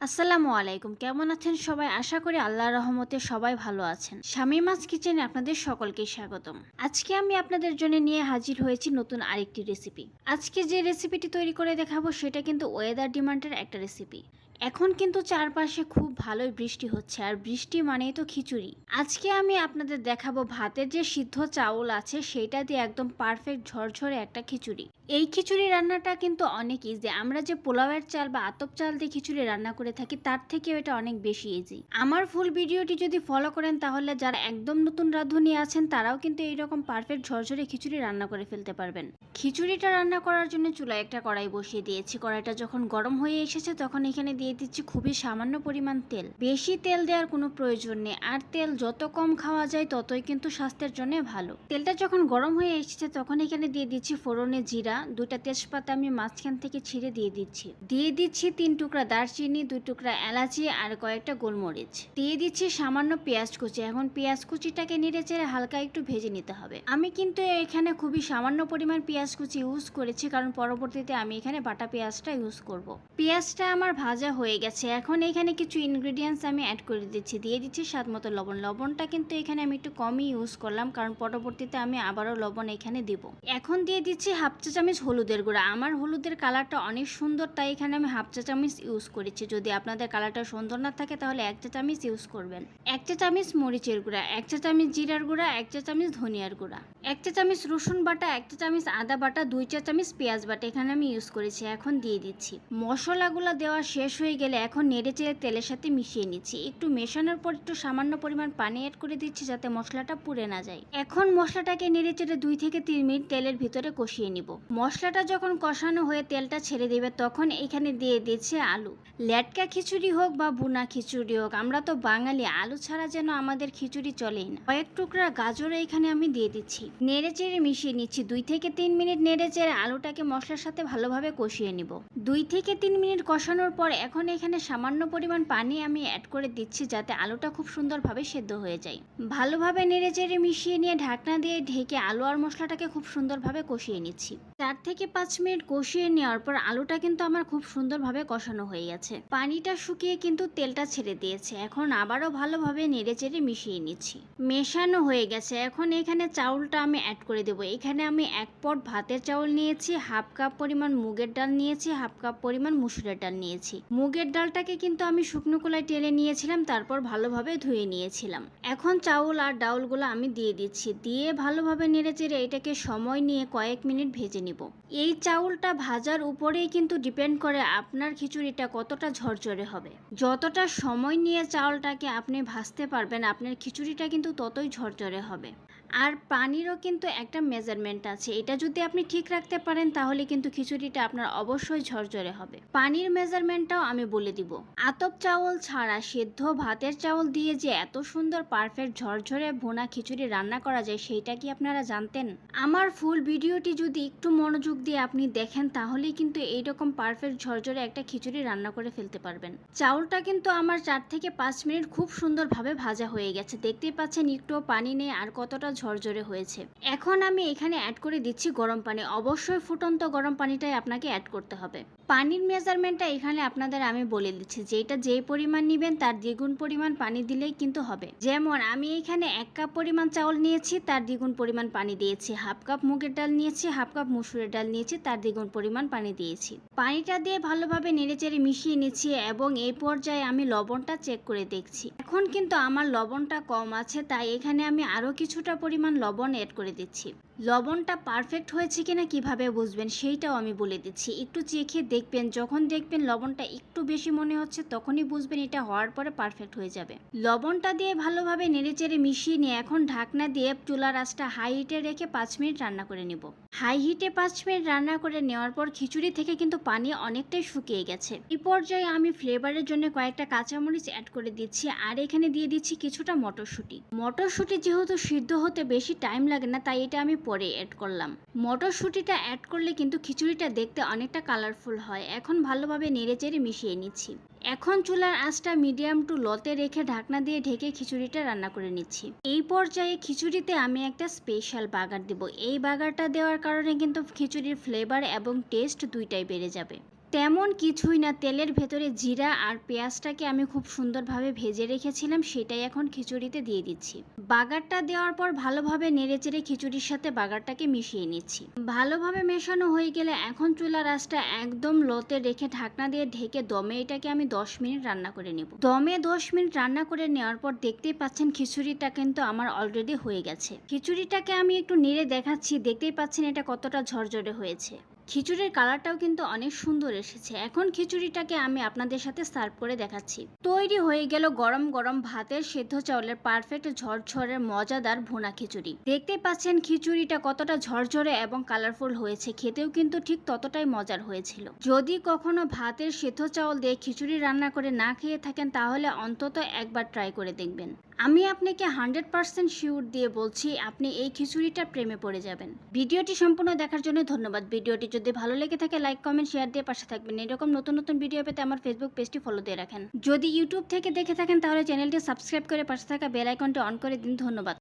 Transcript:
আসসালামু আলাইকুম। কেমন আছেন সবাই? আশা করি আল্লাহর রহমতে সবাই ভালো আছেন। শামীমাস কিচেনে আপনাদের সকলকে স্বাগতম। আজকে আমি আপনাদের জন্য নিয়ে হাজির হয়েছি নতুন আরেকটি রেসিপি। আজকে যে রেসিপিটি তৈরি করে দেখাবো সেটা কিন্তু ওয়েদার ডিমান্ডের একটা রেসিপি। এখন কিন্তু চারপাশে খুব ভালোই বৃষ্টি হচ্ছে, আর বৃষ্টি মানেই তো খিচুড়ি। আজকে আমি আপনাদের দেখাবো ভাতের যে সিদ্ধ চাউল আছে সেটা দিয়ে একদম পারফেক্ট ঝরঝরে একটা খিচুড়ি। এই খিচুড়ি রান্নাটা কিন্তু অনেক ইজি। আমরা যে পোলাওয়ের চাল বা আতপ চাল দিয়ে খিচুড়ি রান্না করে থাকি তার থেকেও এটা অনেক বেশি ইজি। আমার ফুল ভিডিওটি যদি ফলো করেন তাহলে যারা একদম নতুন রাঁধুনি আছেন তারাও কিন্তু এইরকম পারফেক্ট ঝরঝরে খিচুড়ি রান্না করে ফেলতে পারবেন। খিচুড়িটা রান্না করার জন্য চুলায় একটা কড়াই বসিয়ে দিয়েছি। কড়াইটা যখন গরম হয়ে এসেছে তখন এখানে দিয়ে দিচ্ছি খুবই সামান্য পরিমাণ তেল। বেশি তেল দেওয়ার কোনো প্রয়োজন নেই, আর তেল যত কম খাওয়া যায় ততই কিন্তু স্বাস্থ্যের জন্য ভালো। তেলটা যখন গরম হয়ে এসেছে তখন এখানে দিয়ে দিচ্ছি ফোড়নে জিরা, দুইটা তেজপাতা আমি মাঝখান থেকে ছিঁড়ে দিয়ে দিচ্ছি 3 টুকরা দারচিনি, 2 টুকরা এলাচি আর কয়েকটা গোলমরিচ। দিয়ে দিচ্ছি সামান্য পেঁয়াজ কুচি। এখন পেঁয়াজ কুচিটাকে নেড়ে চেড়ে হালকা একটু ভেজে নিতে হবে। আমি কিন্তু এখানে খুবই সামান্য পরিমাণ পেঁয়াজ কুচি ইউজ করেছি, কারণ পরবর্তীতে আমি এখানে বাটা পেঁয়াজটা ইউজ করব। পেঁয়াজটা আমার ভাজা হয়ে গেছে। এখন এখানে কিছু ইনগ্রেডিয়েন্টস আমি অ্যাড করে দিচ্ছি। দিয়ে দিচ্ছি স্বাদ মতো লবণ। লবণটা কিন্তু এখানে আমি একটু কমই ইউজ করলাম, কারণ পরবর্তীতে আমি আবারও লবণ এখানে দিব। এখন দিয়ে দিচ্ছি হাফ চা চামচ হলুদের গুঁড়া। আমার হলুদের কালারটা অনেক সুন্দর, তাই এখানে আমি হাফ চা চামচ ইউজ করেছি। যদি আপনাদের কালারটা সুন্দর না থাকে তাহলে 1 চা চামচ ইউজ করবেন। 1 চা চামচ মরিচের গুঁড়া, 1 চা চামচ জিরার গুঁড়া, 1 চা চামচ ধনিয়ার গুঁড়া, 1 চা চামচ রসুন বাটা, 1 চা চামচ আদা বাটা, 2 চা চামচ পেঁয়াজ বাটা এখানে আমি ইউজ করেছি। এখন দিয়ে দিচ্ছি। মশলাগুলো দেওয়া শেষ হয়ে গেলে এখন নেড়ে চেড়ে তেলের সাথে মিশিয়ে নিচ্ছি। একটু মেশানোর পর একটু সামান্য পরিমাণ পানি অ্যাড করে দিচ্ছি যাতে মশলাটা পুড়ে না যায়। এখন মশলাটাকে নেড়ে চেড়ে 2 থেকে 3 মিনিট তেলের ভিতরে কষিয়ে নিব। মশলাটা যখন কষানো হয়ে তেলটা ছেড়ে দেবে তখন এখানে দিয়ে দিচ্ছে আলু। লেটকা খিচুড়ি হোক বা বুনা খিচুড়ি হোক, আমরা তো বাঙালি, আলু ছাড়া যেন আমাদের খিচুড়ি চলেই না। কয়েক টুকরা গাজর এখানে আমি দিয়ে দিচ্ছি। নেড়ে চেড়ে মিশিয়ে নিচ্ছি। 2 থেকে 3 মিনিট নেড়ে চেড়ে আলুটাকে মশলার সাথে ভালোভাবে কষিয়ে নিব। 2 থেকে 3 মিনিট কষানোর পর এখন এখানে সামান্য পরিমাণ পানি আমি অ্যাড করে দিচ্ছি যাতে আলুটা খুব সুন্দরভাবে সেদ্ধ হয়ে যায়। ভালোভাবে নেড়ে চেড়ে মিশিয়ে নিয়ে ঢাকনা দিয়ে ঢেকে আলু আর মশলাটাকে খুব সুন্দরভাবে কষিয়ে নিচ্ছি। 4 থেকে 5 মিনিট কষিয়ে নেওয়ার পর আলুটা কিন্তু আমার খুব সুন্দরভাবে কষানো হয়ে গেছে। পানিটা শুকিয়ে কিন্তু তেলটা ছেড়ে দিয়েছে। এখন আবারও ভালোভাবে নেড়ে চেড়ে মিশিয়ে নিচ্ছি। মেশানো হয়ে গেছে। এখন এখানে চাউলটা আমি অ্যাড করে দেবো। এখানে আমি 1 পট ভাতের চাউল নিয়েছি, হাফ কাপ পরিমাণ মুগের ডাল নিয়েছি, হাফ কাপ পরিমাণ মুসুরের ডাল নিয়েছি। মুগের ডালটাকে কিন্তু আমি শুকনো কলায় টেলে নিয়েছিলাম, তারপর ভালোভাবে ধুয়ে নিয়েছিলাম। এখন চাউল আর ডাউলগুলো আমি দিয়ে দিচ্ছি। দিয়ে ভালোভাবে নেড়ে চেড়ে এটাকে সময় নিয়ে কয়েক মিনিট ভেজে নিব। এই চাউলটা ভাজার উপরেই কিন্তু ডিপেন্ড করে আপনার খিচুড়িটা কতটা ঝরঝরে হবে। যতটা সময় নিয়ে চাউলটাকে আপনি ভাজতে পারবেন আপনার খিচুড়িটা কিন্তু ততই ঝরঝরে হবে। আর পানিরও কিন্তু একটা মেজারমেন্ট আছে। এটা যদি আপনি ঠিক রাখতে পারেন তাহলে কিন্তু খিচুড়িটা আপনার অবশ্যই ঝরঝরে হবে। পানির মেজারমেন্টটাও আমি বলে দিব। আতপ চাউল ছাড়া সেদ্ধ ভাতের চাউল দিয়ে যে এত সুন্দর পারফেক্ট ঝরঝরে ভুনা খিচুড়ি রান্না করা যায় সেইটা কি আপনারা জানতেন? আমার ফুল ভিডিওটি যদি একটু মনোযোগ দিয়ে আপনি দেখেন তাহলেই কিন্তু এইরকম পারফেক্ট ঝরঝরে একটা খিচুড়ি রান্না করে ফেলতে পারবেন। চাউলটা কিন্তু আমার 4 থেকে 5 মিনিট খুব সুন্দরভাবে ভাজা হয়ে গেছে। দেখতেই পাচ্ছেন একটুও পানি নেই আর কতটা ঝরঝরে হয়েছে। এখন আমি এখানে অ্যাড করে দিচ্ছি গরম পানি। অবশ্যই ফুটন্ত গরম পানিটাই আপনাকে অ্যাড করতে হবে। পানির মেজারমেন্টটা এখানে আপনাদের আমি বলে দিচ্ছি, যেটা যেই পরিমাণ নেবেন তার দ্বিগুণ পরিমাণ পানি দিলেই কিন্তু হবে। যেমন আমি এখানে 1 কাপ পরিমাণ চাউল নিয়েছি, তার দ্বিগুণ পরিমাণ পানি দিয়েছি। হাফ কাপ মুগের ডাল নিয়েছি, হাফ কাপ মসুরের ডাল নিয়েছি, তার দ্বিগুণ পরিমাণ পানি দিয়েছি। পানিটা দিয়ে ভালোভাবে নেড়েচেড়ে মিশিয়ে নিচ্ছি এবং এই পর্যায়ে আমি লবণটা চেক করে দেখছি। এখন কিন্তু আমার লবণটা কম আছে, তাই এখানে আমি আরও কিছুটা পরিমাণ লবণ অ্যাড করে দিচ্ছি। লবণটা পারফেক্ট হয়েছে কিনা কিভাবে বুঝবেন সেইটাও আমি বলে দিচ্ছি। একটু চেখে দেখবেন, যখন দেখবেন লবণটা একটু বেশি মনে হচ্ছে তখনই বুঝবেন এটা হওয়ার পরে পারফেক্ট হয়ে যাবে। লবণটা দিয়ে ভালোভাবে নেড়েচেড়ে মিশিয়ে নিয়ে এখন ঢাকনা দিয়ে চুলার আঁচটা হাই হিটে রেখে 5 মিনিট রান্না করে নেব। হাই হিটে 5 মিনিট রান্না করে নেওয়ার পর খিচুড়ি থেকে কিন্তু পানি অনেকটাই শুকিয়ে গেছে। এই পর্যায়ে আমি ফ্লেভারের জন্য কয়েকটা কাঁচামরিচ অ্যাড করে দিচ্ছি আর এখানে দিয়ে দিচ্ছি কিছুটা মটরশুঁটি। মটরশুঁটি যেহেতু সিদ্ধ হতে বেশি টাইম লাগে না তাই এটা আমি পরে অ্যাড করলাম। মটরশুঁটিটা অ্যাড করলে কিন্তু খিচুড়িটা দেখতে অনেকটা কালারফুল হয়। এখন ভালোভাবে নেড়েচেড়ে মিশিয়ে নিচ্ছি। এখন চুলার আঁচটা মিডিয়াম টু লোতে রেখে ঢাকনা দিয়ে ঢেকে খিচুড়িটা রান্না করে নিচ্ছি। এই পর্যায়ে খিচুড়িতে আমি একটা স্পেশাল বাগার দেব। এই বাগারটা দেওয়ার কারণে কিন্তু খিচুড়ির ফ্লেভার এবং টেস্ট দুইটাই বেড়ে যাবে। তেমন কিছুই না, তেলের ভেতরে জিরা আর পেঁয়াজটাকে আমি খুব সুন্দরভাবে ভেজে রেখেছিলাম, সেটাই এখন খিচুড়িতে দিয়ে দিচ্ছি। বাগারটা দেওয়ার পর ভালোভাবে নেড়েচেড়ে খিচুড়ির সাথে বাগারটাকে মিশিয়ে নিচ্ছি। ভালোভাবে মেশানো হয়ে গেলে এখন চুলার আঁচটা একদম লোতে রেখে ঢাকনা দিয়ে ঢেকে দমে এটাকে আমি 10 মিনিট রান্না করে নেব। দমে 10 মিনিট রান্না করে নেওয়ার পর দেখতেই পাচ্ছেন খিচুড়িটা কিন্তু আমার অলরেডি হয়ে গেছে। খিচুড়িটাকে আমি একটু নেড়ে দেখাচ্ছি, দেখতেই পাচ্ছেন এটা কতটা ঝরঝরে হয়েছে। খিচুড়ির কালারটাও কিন্তু অনেক সুন্দর এসেছে। এখন খিচুড়িটাকে আমি আপনাদের সাথে সার্ভ করে দেখাচ্ছি। তৈরি হয়ে গেল গরম গরম ভাতের সেদ্ধ চাউলের পারফেক্ট ঝরঝরে মজাদার ভুনা খিচুড়ি। দেখতেই পাচ্ছেন খিচুড়িটা কতটা ঝরঝরে এবং কালারফুল হয়েছে, খেতেও কিন্তু ঠিক ততটাই মজার হয়েছিল। যদি কখনো ভাতের সেদ্ধ চাউল দিয়ে খিচুড়ি রান্না করে না খেয়ে থাকেন তাহলে অন্তত একবার ট্রাই করে দেখবেন। আমি আপনাকে 100% শিওর দিয়ে বলছি আপনি এই খিচুড়িটা প্রেমে পড়ে যাবেন। ভিডিওটি সম্পূর্ণ দেখার জন্য ধন্যবাদ। ভিডিওটি যদি ভালো লেগে থাকে লাইক কমেন্ট শেয়ার দিয়ে পাশে থাকবেন। এরকম নতুন নতুন ভিডিও পেতে আমার ফেসবুক পেজটি ফলো দিয়ে রাখেন। যদি ইউটিউব থেকে দেখে থাকেন তাহলে চ্যানেলটি সাবস্ক্রাইব করে পাশে থাকা বেল আইকনটি অন করে দিন। ধন্যবাদ।